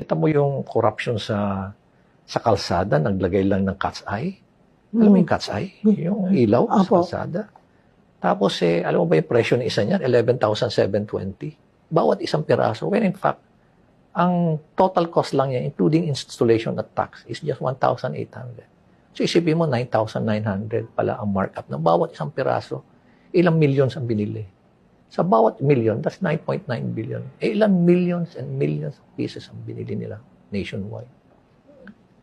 Kita mo yung corruption sa kalsada, naglagay lang ng cat's eye. Alam mo yung cat's eye? Yung ilaw sa Apo. kalsada. Tapos alam mo ba yung presyo ng isa niyan? 11,720. Bawat isang piraso. When in fact, ang total cost lang niya, including installation at tax, is just 1,800. So isipin mo, 9,900 pala ang markup ng bawat isang piraso. Ilang millions ang binili. Sa bawat million, that's 9.9 billion. Ilang millions and millions of pieces ang binili nila nationwide.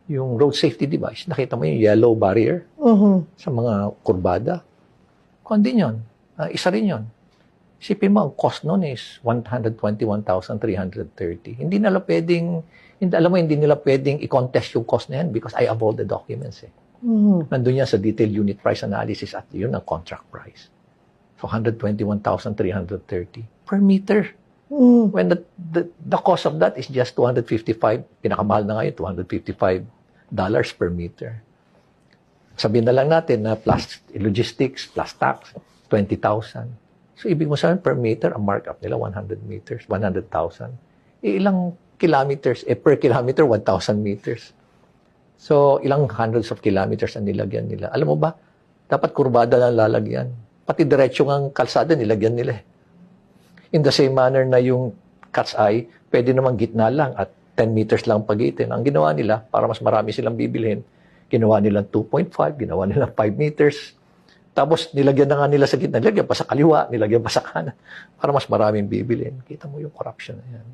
Yung road safety device, nakita mo yung yellow barrier sa mga kurbada. Kung din yun, isa rin yun. Isipin mo, ang cost nun is 121,330. Hindi nila pwedeng, hindi nila pwedeng i-contest yung cost na yan because I have all the documents. Nandun yan sa detailed unit price analysis at yun ang contract price. So 121,330 per meter. When the cost of that is just 255, pinakamahal na ngayon, $255 per meter. Sabihin na lang natin na plus logistics, plus tax, 20,000. So ibig mo sabihin per meter, ang markup nila 100 meters, 100,000. Ilang kilometers? Per kilometer, 1,000 meters. So ilang hundreds of kilometers ang nilagyan nila. Alam mo ba, dapat kurbada lang lalagyan. Pati diretso ng kalsada nilagyan nila. In the same manner na yung cat's eye, pwede naman gitna lang at 10 meters lang pagitin. Ang ginawa nila, para mas marami silang bibilhin, ginawa nilang 2.5, ginawa nilang 5 meters. Tapos nilagyan na nga nila sa gitna, nilagyan pa sa kaliwa, nilagyan pa sa kanan, para mas maraming bibilhin. Kita mo yung corruption na yan.